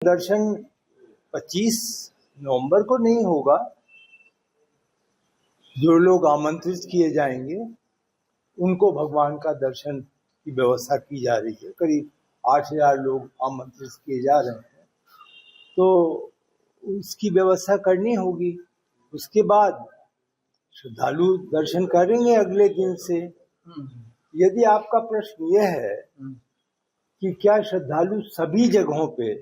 दर्शन 25 नवंबर को नहीं होगा। जो लोग आमंत्रित किए जाएंगे उनको भगवान का दर्शन की व्यवस्था की जा रही है। करीब 8,000 लोग आमंत्रित किए जा रहे हैं, तो उसकी व्यवस्था करनी होगी। उसके बाद श्रद्धालु दर्शन करेंगे अगले दिन से। यदि आपका प्रश्न यह है कि क्या श्रद्धालु सभी जगहों पे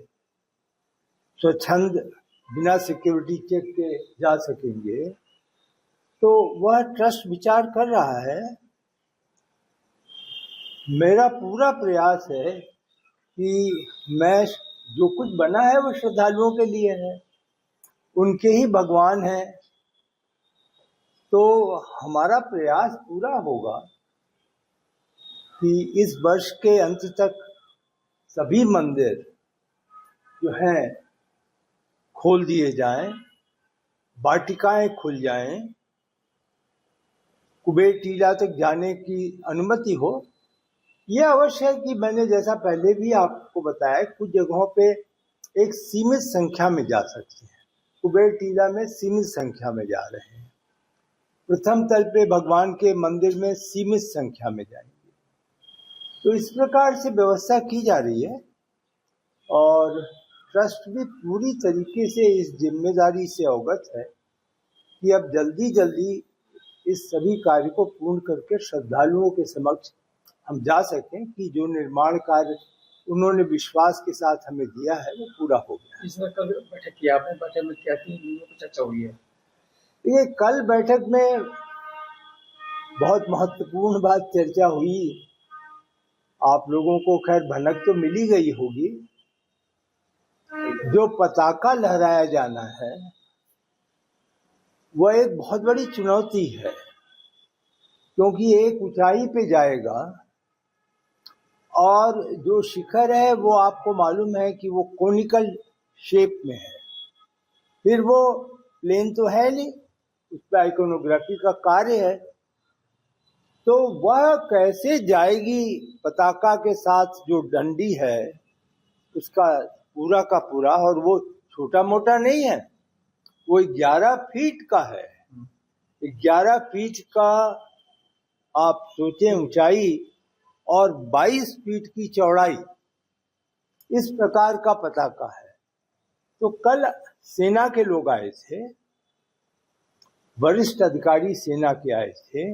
स्वच्छंद बिना सिक्योरिटी चेक के जा सकेंगे, तो वह ट्रस्ट विचार कर रहा है। मेरा पूरा प्रयास है कि मैं जो कुछ बना है वो श्रद्धालुओं के लिए है, उनके ही भगवान हैं। तो हमारा प्रयास पूरा होगा कि इस वर्ष के अंत तक सभी मंदिर जो हैं खोल दिए जाएं, वाटिकाएं खुल जाएं, कुबेर टीला तक जाने की अनुमति हो। यह अवश्य है कि मैंने जैसा पहले भी आपको बताया, कुछ जगहों पे एक सीमित संख्या में जा सकते हैं। कुबेर टीला में सीमित संख्या में जा रहे हैं, प्रथम तल पे भगवान के मंदिर में सीमित संख्या में जाएंगे। तो इस प्रकार से व्यवस्था की जा रही है और ट्रस्ट भी पूरी तरीके से इस जिम्मेदारी से अवगत है कि अब जल्दी जल्दी इस सभी कार्य को पूर्ण करके श्रद्धालुओं के समक्ष हम जा सकें कि जो निर्माण कार्य उन्होंने विश्वास के साथ हमें दिया है वो पूरा हो गया। इसमें कल बैठक की आपने, बैठक में क्या चर्चा हुई है? ये कल बैठक में बहुत महत्वपूर्ण बात चर्चा हुई। आप लोगों को खैर भनक तो मिली गई होगी। जो पताका लहराया जाना है वह एक बहुत बड़ी चुनौती है, क्योंकि एक ऊंचाई पे जाएगा और जो शिखर है वो आपको मालूम है कि वो कोनिकल शेप में है। फिर वो प्लेन तो है नहीं, उस पर आइकोनोग्राफी का कार्य है। तो वह कैसे जाएगी पताका के साथ, जो डंडी है उसका पूरा का पूरा, और वो छोटा मोटा नहीं है, वो 11 फीट का है। 11 फीट का आप सोचें ऊंचाई और 22 फीट की चौड़ाई, इस प्रकार का पताका है। तो कल सेना के लोग आए थे, वरिष्ठ अधिकारी सेना के आए थे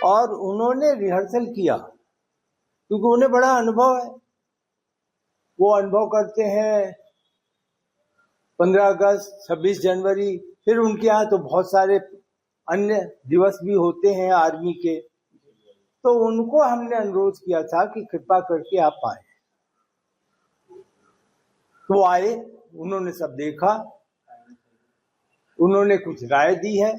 और उन्होंने रिहर्सल किया, क्योंकि उन्हें बड़ा अनुभव है। वो अनुभव करते हैं 15 अगस्त, 26 जनवरी, फिर उनके यहाँ तो बहुत सारे अन्य दिवस भी होते हैं आर्मी के। तो उनको हमने अनुरोध किया था कि कृपा करके आप आए। तो आए, उन्होंने सब देखा, उन्होंने कुछ राय दी है।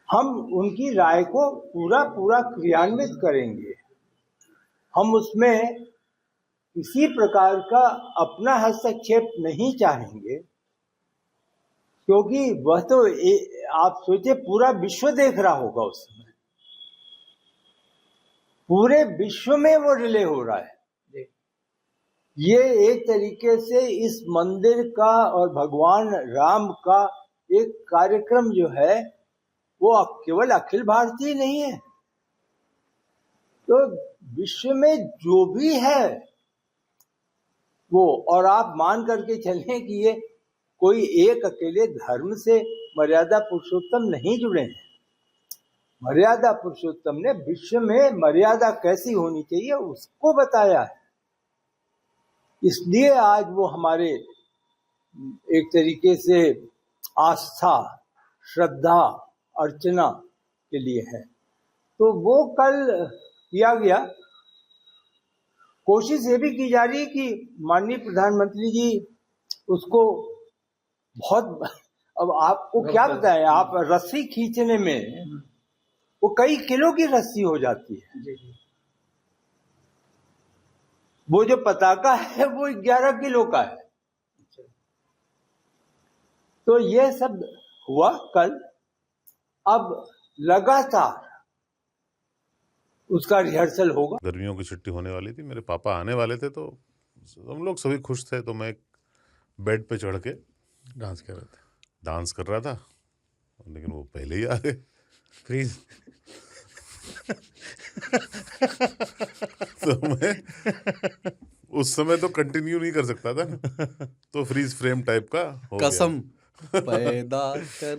हम उनकी राय को पूरा पूरा क्रियान्वित करेंगे। हम उसमें किसी प्रकार का अपना हस्तक्षेप नहीं चाहेंगे, क्योंकि वह तो आप सोचिए पूरा विश्व देख रहा होगा उस समय, पूरे विश्व में वो रिले हो रहा है। ये एक तरीके से इस मंदिर का और भगवान राम का एक कार्यक्रम जो है वो केवल अखिल भारतीय नहीं है। तो विश्व में जो भी है वो, और आप मान करके चलें कि ये कोई एक अकेले धर्म से मर्यादा पुरुषोत्तम नहीं जुड़े हैं। मर्यादा पुरुषोत्तम ने विश्व में मर्यादा कैसी होनी चाहिए उसको बताया है। इसलिए आज वो हमारे एक तरीके से आस्था, श्रद्धा, अर्चना के लिए है। तो वो कल किया गया। कोशिश ये भी की जा रही है कि माननीय प्रधानमंत्री जी उसको बहुत, अब आपको क्या बताएं, आप रस्सी खींचने में वो कई किलो की रस्सी हो जाती है। वो जो पताका है वो 11 किलो का है। तो ये सब हुआ कल। अब लगातार उसका रिहर्सल होगा। गर्मियों की छुट्टी होने वाली थी, मेरे पापा आने वाले थे, तो हम लोग सभी खुश थे, तो मैं एक बेड पे चढ़ के डांस कर रहे थे, डांस कर रहा था, लेकिन वो पहले ही आ गए। फ्रीज। तो मैं उस समय तो कंटिन्यू नहीं कर सकता था ना, तो फ्रीज फ्रेम टाइप का हो गया। कसम पैदा कर